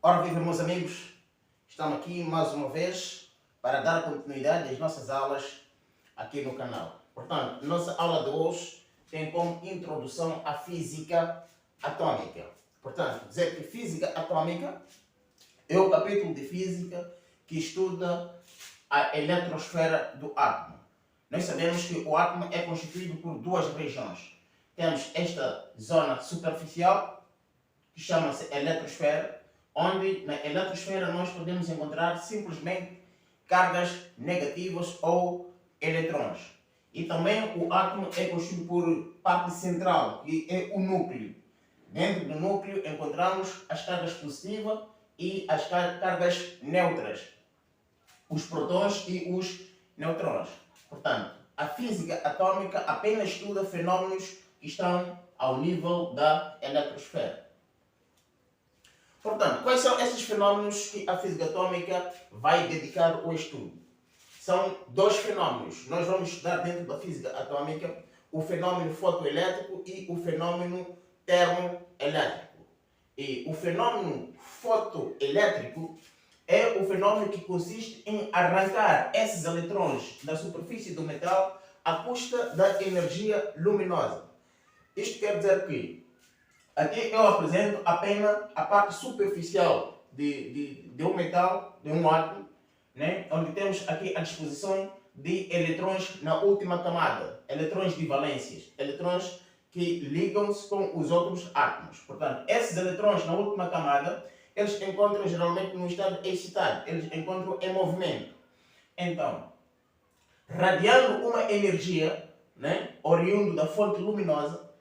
Ora viva, meus amigos, estamos aqui mais uma vez para dar continuidade às nossas aulas aqui no canal. Portanto, nossa aula de hoje tem como introdução à física atômica. Portanto, dizer que física atômica é o capítulo de física que estuda a eletrosfera do átomo. Nós sabemos que o átomo é constituído por duas regiões. Temos esta zona superficial, que chama-se eletrosfera, onde na eletrosfera nós podemos encontrar simplesmente cargas negativas ou eletrões. E também o átomo é constituído por parte central, que é o núcleo. Dentro do núcleo encontramos as cargas positivas e as cargas neutras, os prótons e os neutrões. Portanto, a física atômica apenas estuda fenômenos que estão ao nível da eletrosfera. Portanto, quais são esses fenômenos que a física atômica vai dedicar o estudo? São dois fenômenos. Nós vamos estudar dentro da física atômica o fenômeno fotoelétrico e o fenômeno termoelétrico. E o fenômeno fotoelétrico é o fenômeno que consiste em arrancar esses eletrões da superfície do metal à custa da energia luminosa. Isto quer dizer que aqui eu apresento apenas a parte superficial de um metal, de um átomo, né? Onde temos aqui a disposição de eletrões na última camada, eletrões de valências, eletrões que ligam-se com os outros átomos. Portanto, esses eletrões na última camada, eles encontram geralmente no estado excitado, eles encontram em movimento. Então, radiando uma energia, né, oriundo da fonte luminosa,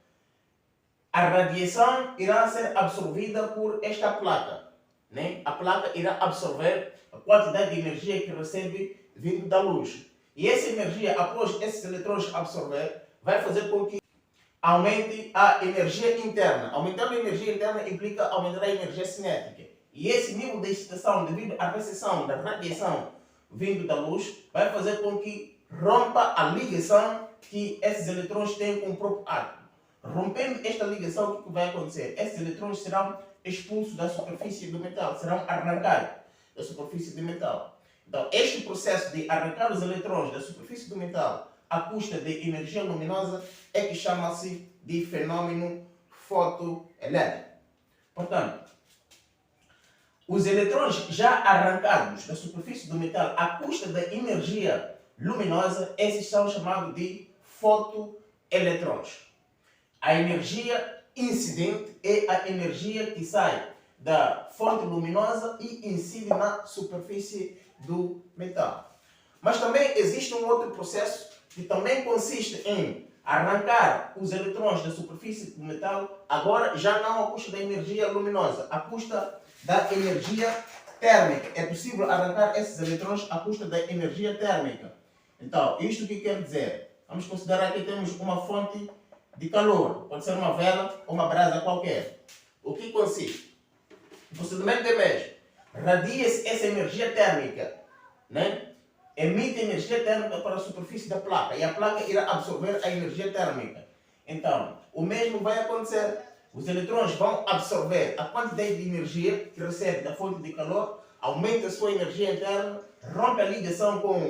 a radiação irá ser absorvida por esta placa, né? A placa irá absorver a quantidade de energia que recebe vindo da luz. E essa energia, após esses eletrões absorver, vai fazer com que aumente a energia interna. Aumentar a energia interna implica aumentar a energia cinética. E esse nível de excitação, devido à recepção da radiação vindo da luz, vai fazer com que rompa a ligação que esses eletrões têm com o próprio átomo. Rompendo esta ligação, o que vai acontecer? Esses eletrões serão expulsos da superfície do metal, serão arrancados da superfície do metal. Então, este processo de arrancar os eletrões da superfície do metal à custa de energia luminosa é que chama-se de fenômeno fotoelétrico. Portanto, os eletrões já arrancados da superfície do metal à custa da energia luminosa, esses são chamados de fotoeletrões. A energia incidente é a energia que sai da fonte luminosa e incide na superfície do metal. Mas também existe um outro processo que também consiste em arrancar os eletrões da superfície do metal, agora já não à custa da energia luminosa, à custa da energia térmica. É possível arrancar esses eletrões à custa da energia térmica. Então, isto que quer dizer? Vamos considerar que temos uma fonte de calor, pode ser uma vela ou uma brasa qualquer. O que consiste? O procedimento é mesmo. Radia-se essa energia térmica, né? Emite energia térmica para a superfície da placa e a placa irá absorver a energia térmica. Então, o mesmo vai acontecer. Os eletrões vão absorver a quantidade de energia que recebe da fonte de calor, aumenta a sua energia interna, rompe a ligação com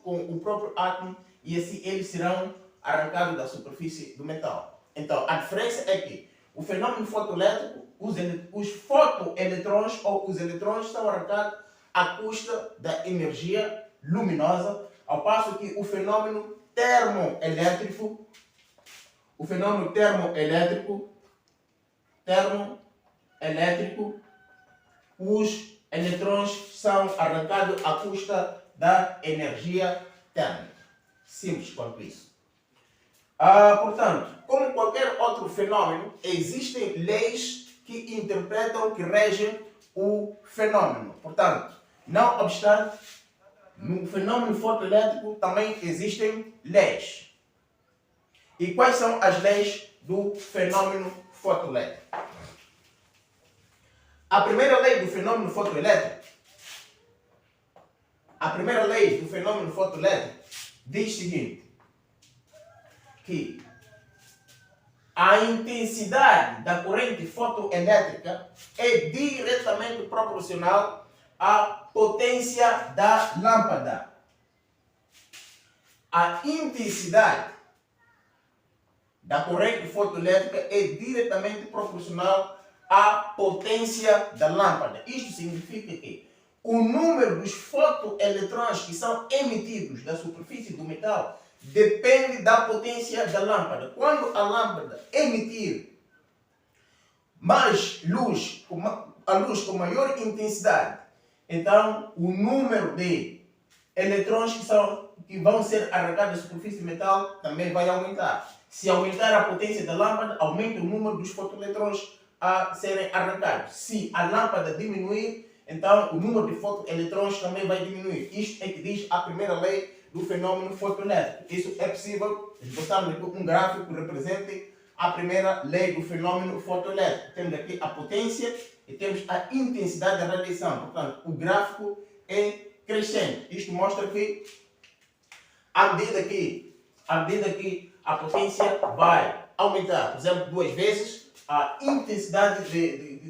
o próprio átomo e assim eles serão arrancado da superfície do metal. Então, a diferença é que o fenômeno fotoelétrico, os fotoeletrões ou os eletrões são arrancados à custa da energia luminosa, ao passo que o fenômeno termoelétrico, os eletrões são arrancados à custa da energia térmica. Simples quanto isso. Portanto, como qualquer outro fenômeno, existem leis que interpretam, que regem o fenômeno. Portanto, não obstante, no fenômeno fotoelétrico também existem leis. E quais são as leis do fenômeno fotoelétrico? A primeira lei do fenômeno fotoelétrico, diz o seguinte, que A intensidade da corrente fotoelétrica é diretamente proporcional à potência da lâmpada. A intensidade da corrente fotoelétrica é diretamente proporcional à potência da lâmpada. Isto significa que o número dos fotoeletrões que são emitidos da superfície do metal depende da potência da lâmpada. Quando a lâmpada emitir mais luz, a luz com maior intensidade, então o número de eletrões que vão ser arrancados da superfície do metal também vai aumentar. Se aumentar a potência da lâmpada, aumenta o número dos fotoeletrões a serem arrancados. Se a lâmpada diminuir, então o número de fotoeletrões também vai diminuir. Isto é que diz a primeira lei do fenômeno fotoelétrico. Isso é possível esboçarmos aqui um gráfico que represente a primeira lei do fenômeno fotoelétrico. Temos aqui a potência e temos a intensidade da radiação. Portanto, o gráfico é crescente. Isto mostra que à medida que a potência vai aumentar, por exemplo, 2 vezes, a intensidade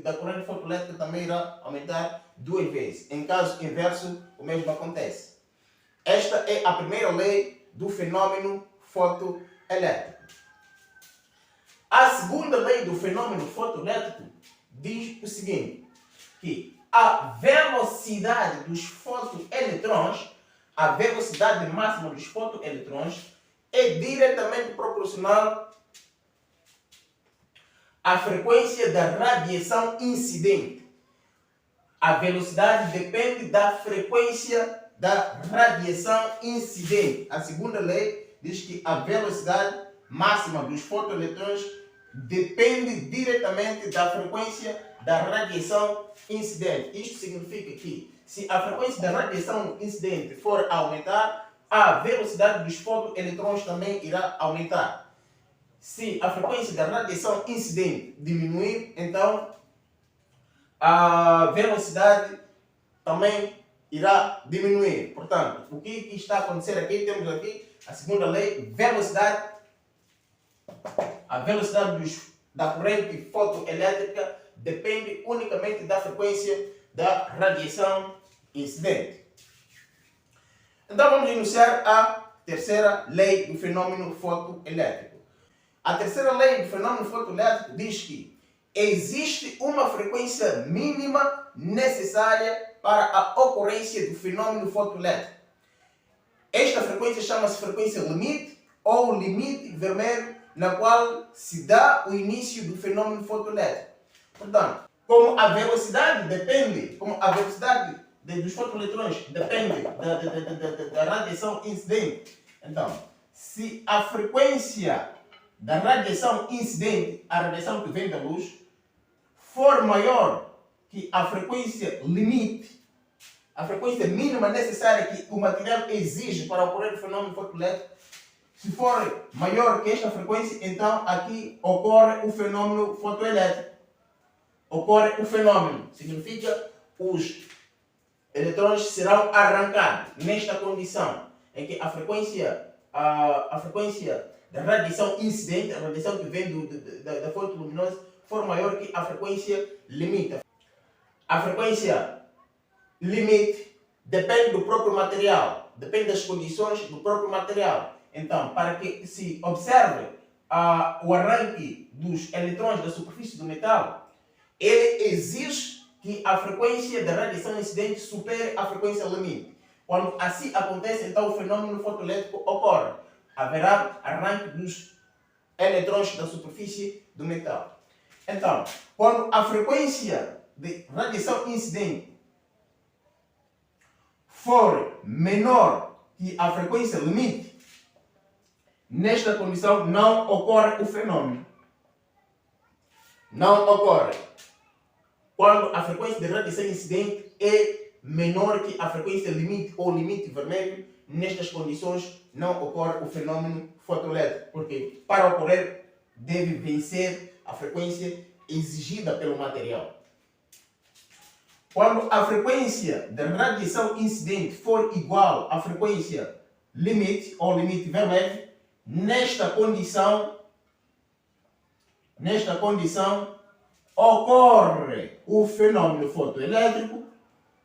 da corrente fotoelétrica também irá aumentar 2 vezes. Em caso inverso, o mesmo acontece. Esta é a primeira lei do fenômeno fotoelétrico. A segunda lei do fenômeno fotoelétrico diz o seguinte, que a velocidade dos fotoeletrões, a velocidade máxima dos fotoeletrões, é diretamente proporcional à frequência da radiação incidente. A velocidade depende da frequência da radiação incidente. A segunda lei diz que a velocidade máxima dos fotoeletrões depende diretamente da frequência da radiação incidente. Isto significa que se a frequência da radiação incidente for aumentar, a velocidade dos fotoeletrões também irá aumentar. Se a frequência da radiação incidente diminuir, então a velocidade também irá diminuir. Portanto, o que está a acontecer aqui? Temos aqui a segunda lei, a velocidade da corrente fotoelétrica depende unicamente da frequência da radiação incidente. Então vamos iniciar a terceira lei do fenômeno fotoelétrico. A terceira lei do fenômeno fotoelétrico diz que existe uma frequência mínima necessária para a ocorrência do fenômeno fotoelétrico. Esta frequência chama-se frequência limite ou limite vermelho, na qual se dá o início do fenômeno fotoelétrico. Portanto, como a velocidade dos fotoeletrões depende da radiação incidente, então, se a frequência da radiação incidente, a radiação que vem da luz, for maior que a frequência limite, a frequência mínima necessária que o material exige para ocorrer o fenômeno fotoelétrico, se for maior que esta frequência, então aqui ocorre o fenômeno fotoelétrico. Ocorre o fenômeno, significa os eletrões serão arrancados nesta condição em que a frequência da radiação incidente, a radiação que vem da fonte luminosa, for maior que a frequência limite. A frequência limite depende do próprio material, depende das condições do próprio material. Então, para que se observe o arranque dos eletrões da superfície do metal, ele exige que a frequência da radiação incidente supere a frequência limite. Quando assim acontece, então o fenômeno fotoelétrico ocorre. Haverá arranque dos eletrões da superfície do metal. Então, quando a frequência de radiação incidente for menor que a frequência limite, nesta condição não ocorre o fenômeno. Não ocorre. Quando a frequência de radiação incidente é menor que a frequência limite ou limite vermelho, nestas condições não ocorre o fenômeno fotoelétrico, porque para ocorrer deve vencer a frequência exigida pelo material. Quando a frequência da radiação incidente for igual à frequência limite ou limite vermelho, nesta condição Nesta condição, ocorre o fenômeno fotoelétrico,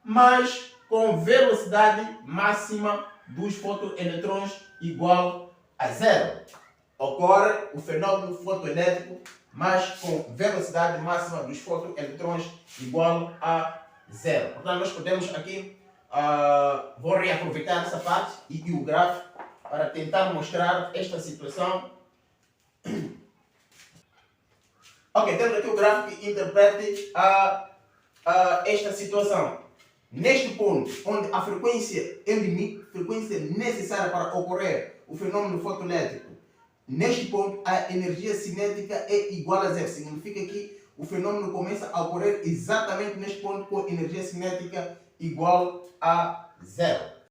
mas com velocidade máxima dos fotoeletrões igual a zero. Ocorre o fenômeno fotoelétrico, mas com velocidade máxima dos fotoeletrões igual a zero. Portanto, nós podemos aqui, vou reaproveitar essa parte e o gráfico para tentar mostrar esta situação. Ok, temos aqui o gráfico que interprete esta situação. Neste ponto, onde a frequência é limite, frequência necessária para ocorrer o fenômeno fotoelétrico, neste ponto a energia cinética é igual a zero. Significa que o fenômeno começa a ocorrer exatamente neste ponto com energia cinética igual a zero.